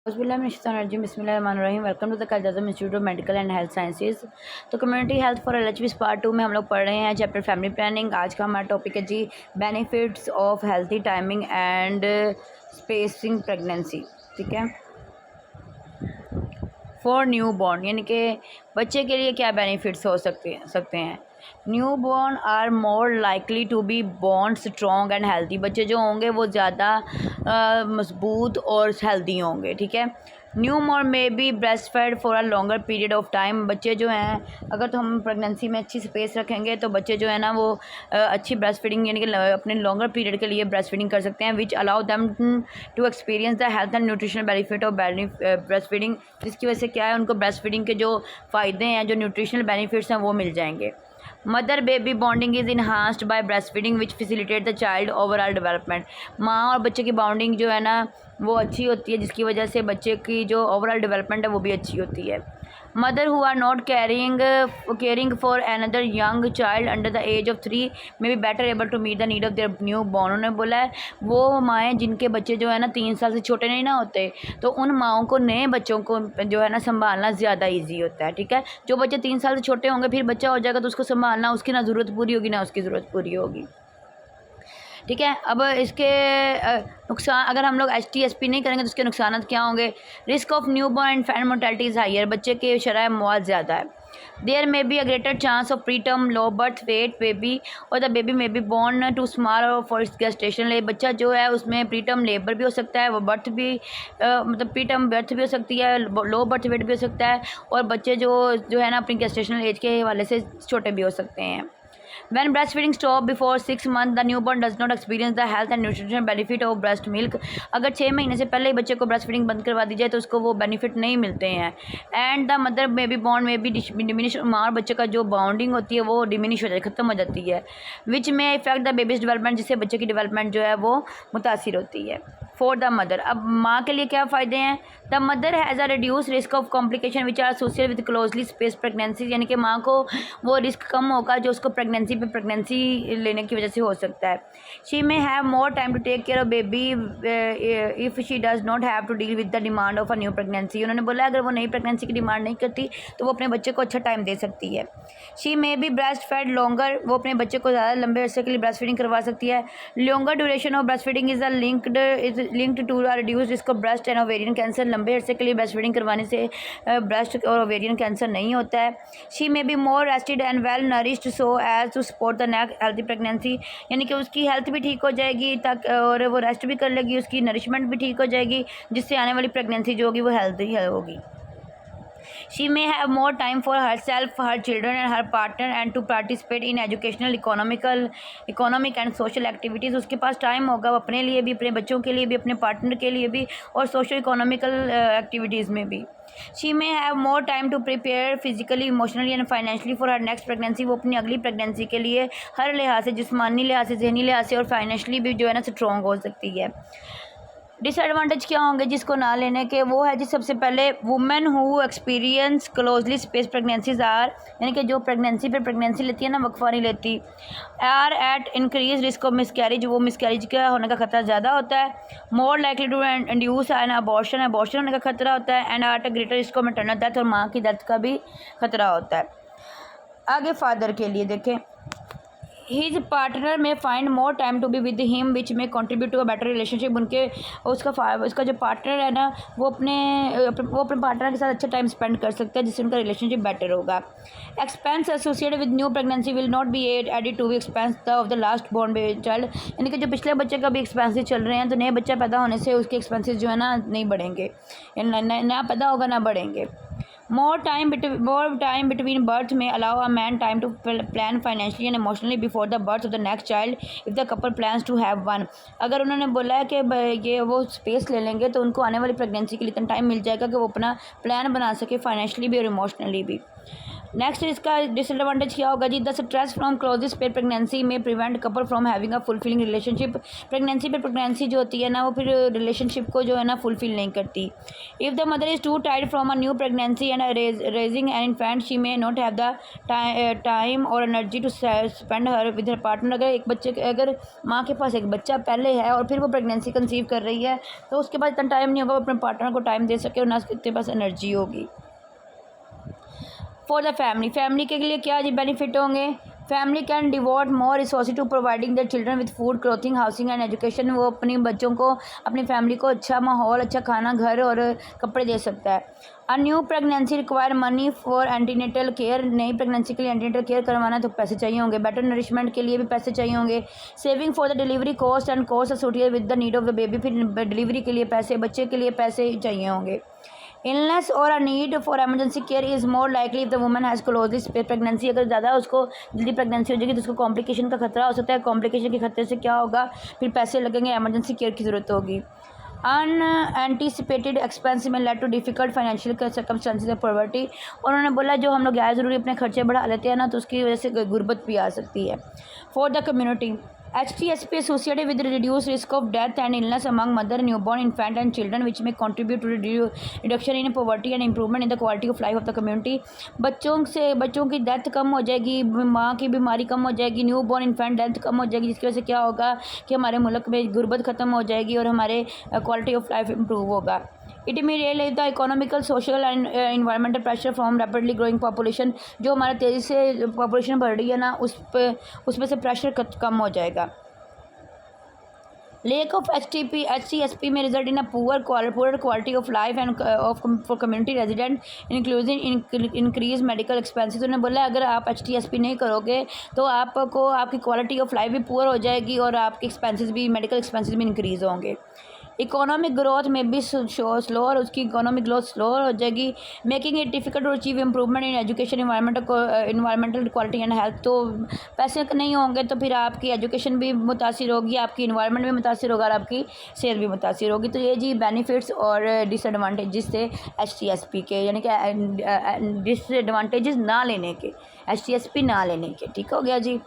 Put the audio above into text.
बिस्मिल्लाहिर्रहमानिर्रहीम। Welcome to the Quaid-e-Azam institute of medical and health sciences. तो community health for LHB part 2 में हम लोग पढ़ रहे हैं चैप्टर फैमिली प्लानिंग। आज का हमारा टॉपिक है जी benefits of healthy timing and spacing pregnancy. ठीक है, फॉर न्यू बॉर्न यानी कि बच्चे के लिए क्या बेनिफिट्स हो सकते हैं। Newborn are more likely to be born strong and healthy. बच्चे जो होंगे वो ज़्यादा मजबूत और हेल्दी होंगे। ठीक है, newborn may be breast fed for a longer period of time. बच्चे जो हैं, अगर तो हम प्रेगनेंसी में अच्छी स्पेस रखेंगे तो बच्चे जो है ना वो अच्छी ब्रेस्ट फीडिंग यानी कि अपने लॉन्गर पीरियड के लिए ब्रेस्ट फीडिंग कर सकते हैं, which allow them to experience the health and nutritional benefit of breast feeding. जिसकी वजह से क्या है, उनको ब्रेस्ट फीडिंग के जो फ़ायदे हैं, जो न्यूट्रिशनल बेनिफिट्स हैं वो मिल जाएंगे। Mother baby bonding is enhanced by breast feeding which facilitate the child overall development. माँ और बच्चे की बॉन्डिंग जो है ना वो अच्छी होती है, जिसकी वजह से बच्चे की जो ओवरऑल डेवलपमेंट है वो भी अच्छी होती है। Mother who are not caring for another young child under the age of 3 may be better able to meet the need of their newborn. उन्होंने बोला है वो माएँ जिनके बच्चे जो है ना 3 साल से छोटे नहीं ना होते, तो उन माओं को नए बच्चों को जो है ना संभालना ज़्यादा ईजी होता है। ठीक है, जो बच्चे 3 साल से छोटे होंगे फिर बच्चा हो जाएगा तो उसको संभालना, उसकी ना ज़रूरत पूरी होगी ना उसकी ज़रूरत पूरी होगी। ठीक है, अब इसके नुकसान अगर हम लोग HTSP नहीं करेंगे तो उसके नुकसान क्या होंगे। Risk of new born infant mortality is higher. बच्चे के शरह मौत ज़्यादा है। There may be a greater chance of preterm low birth weight baby और the baby may be born too small for its gestation. बच्चा जो है उसमें प्री टर्म लेबर भी हो सकता है, वो बर्थ भी मतलब प्री टर्म बर्थ भी हो सकती है, लो बर्थ वेट भी हो सकता है, और बच्चे जो है ना अपनी गेस्टेशनल एज के हवाले से छोटे भी हो सकते हैं। When breastfeeding stop before 6 months, the newborn does not experience the health and nutritional benefit of breast milk. अगर 6 महीने से पहले ही बच्चे को ब्रेस्ट फीडिंग बंद करवा दी जाए तो उसको वो बेनिफिट नहीं मिलते हैं। And the mother may be bond में भी डिमिनिश, माँ और बच्चे का जो बॉन्डिंग होती है वो डिमिनिश हो जाती है, ख़त्म हो जाती है, विच में इफेक्ट द बेबीज डेवलपमेंट, जिससे बच्चे की डेवलपमेंट जो है वो मुतासिर होती है। फॉर द मदर, अब माँ के लिए क्या फ़ायदे हैं। The mother has a reduce risk of complication which are associated with closely space pregnancy. यानी कि माँ को वो रिस्क कम होगा जो उसको प्रेगनेंसी लेने की वजह से हो सकता है। She may have more time to take care of baby if she does not have to deal with the demand of a new pregnancy. उन्होंने बोला अगर वो नई प्रेगनेंसी की डिमांड नहीं करती तो वो अपने बच्चे को अच्छा टाइम दे सकती है। She may be breast fed longer, वो अपने बच्चे को ज़्यादा लंबे अरसे के लिए ब्रेस्ट फीडिंग करवा सकती है। Longer duration of breast feeding is linked to reduce risk of breast and ovarian cancer. लंबे अरसे के लिए ब्रेस्ट फीडिंग करवाने से ब्रेस्ट और ओवेरियन कैंसर नहीं होता है। She may be more rested and well nourished so as to support the next healthy pregnancy. यानी कि उसकी हेल्थ भी ठीक हो जाएगी तक, और वो रेस्ट भी कर लेगी, उसकी नरिशमेंट भी ठीक हो जाएगी, जिससे आने वाली प्रेगनेंसी जो होगी वो हेल्थी होगी। She may have more time for herself, her children and her partner and to participate in educational, economic and social activities. उसके पास टाइम होगा वो अपने लिए भी, अपने बच्चों के लिए भी, अपने पार्टनर के लिए भी, और सोशल इकोनॉमिकल एक्टिविटीज़ में भी। She may have more time to prepare physically, emotionally and financially for her next pregnancy. वो अपनी अगली प्रेगनेंसी के लिए हर लिहाज से, जिस्मानी लिहाज से, जहनी लिहाज से और फाइनेंशली भी जो है ना स्ट्रॉन्ग हो सकती है। डिसएडवांटेज क्या होंगे जिसको ना लेने के, वो है जी सबसे पहले women who experience closely space pregnancies are, यानी कि जो प्रेगनेंसी लेती है ना वक्फा नहीं लेती, are at increase risk of miscarriage, वो मिसकैरेज का होने का खतरा ज़्यादा होता है। More likely to induce an abortion होने का खतरा होता है। And at a greater risk of maternal death, और माँ की डेथ का भी खतरा होता है। आगे फादर के लिए देखें, his partner may find more time to be with him which may contribute to a better relationship. उसका जो पार्टनर है ना वो अपने पार्टनर के साथ अच्छा टाइम स्पेंड कर सकता है, जिससे उनका रिलेशनशिप बेटर होगा। Expense associated with new pregnancy will not be added to expense of the last born child. यानी कि जो पिछले बच्चे का भी एक्सपेंसेस चल रहे हैं तो नए बच्चा पैदा होने से उसके एक्सपेंसेस जो है ना नहीं बढ़ेंगे, नया पैदा होगा ना बढ़ेंगे। More time between birth may allow a man time to plan financially and emotionally before the birth of the next child if the couple plans to have one. अगर उन्होंने बोला है कि ये वो स्पेस ले लेंगे तो उनको आने वाली प्रेगनेंसी के लिए इतना टाइम मिल जाएगा कि वो अपना प्लान बना सके फाइनेंशियली भी और इमोशनली भी। नेक्स्ट इसका डिसएडवांटेज क्या होगा जी, the stress from closest paced pregnancy may prevent couple from having a fulfilling relationship. Pregnancy जो होती है ना वो फिर रिलेशनशिप को जो है ना फुलफिल नहीं करती। If the mother is too tired from a new pregnancy and raising an infant she may not have the time और energy to spend her with her partner. अगर माँ के पास एक बच्चा पहले है और फिर वो प्रेगनेंसी कंसीव कर रही है तो उसके बाद इतना टाइम नहीं होगा वो अपने पार्टनर को टाइम दे सके और ना उसके पास एनर्जी होगी। फॉर द फैमिली के लिए क्या जी बेनिफिट होंगे, family can devote more resources to providing their children with food, clothing, housing and education. वो अपने बच्चों को, अपनी फैमिली को अच्छा माहौल, अच्छा खाना, घर और कपड़े दे सकता है। अ new pregnancy require money for antenatal care. नई प्रेगनेंसी के लिए एंटीनेटल केयर करवाना तो पैसे चाहिए होंगे। बेटर नरिशमेंट के लिए भी पैसे चाहिए होंगे। Saving for the delivery cost and cost associated with the need of the baby. फिर डिलीवरी के लिए पैसे, बच्चे के लिए पैसे चाहिए होंगे। इलनेस और a need for emergency care is more likely if the woman has closely pregnancy. अगर ज़्यादा उसको जल्दी प्रेगनेंसी हो जाएगी तो उसको कॉम्प्लिकेशन का खतरा हो सकता है। कॉम्प्लिकेशन के खतरे से क्या होगा, फिर पैसे लगेंगे, एमरजेंसी केयर की ज़रूरत होगी। Unanticipated expense may lead to difficult financial circumstances of poverty. उन्होंने बोला जो हम लोग गैर ज़रूरी अपने खर्चे बढ़ा लेते हैं ना तो उसकी वजह से गुर्बत भी आ सकती है। For the community, HTSP associated with reduced risk of death and illness among mother, newborn, infant and children, which may contribute to reduction in poverty and improvement in the quality of life of the community। बच्चों की death कम हो जाएगी, माँ की बीमारी कम हो जाएगी, new born infant death कम हो जाएगी, जिसकी वजह से क्या होगा कि हमारे मुल्क में गुर्बत ख़त्म हो जाएगी और हमारे क्वालिटी ऑफ लाइफ इम्प्रूव होगा। It may realise the economical, social and environmental pressure from rapidly growing population. जो हमारा तेज़ी से पॉपुलेशन बढ़ रही है ना उसमें से प्रेशर कम हो जाएगा। Lack of HTSP may result in a poor quality of life and for community resident, including increased medical expenses। उन्होंने बोला अगर आप HTSP नहीं करोगे तो आपको आपकी क्वालिटी ऑफ लाइफ भी पुअर हो जाएगी और आपके एक्सपेंसेस भी, मेडिकल एक्सपेंसेस भी इंक्रीज़ होंगे। इकोनॉमिक ग्रोथ में भी स्लो और उसकी इकोनॉमिक ग्रोथ स्लो हो जाएगी, making it difficult to achieve improvement in education, environmental quality and health. तो पैसे नहीं होंगे तो फिर आपकी एजुकेशन भी मुतासिर होगी, आपकी इन्वायरमेंट भी मुतासिर होगा और आपकी सेहत भी मुतासिर होगी। तो ये जी बेनिफिट्स और डिसएडवांटेजेस थे HTSP के, यानी कि डिसएडवांटेजेस ना लेने के, HTSP ना लेने के। ठीक हो गया जी।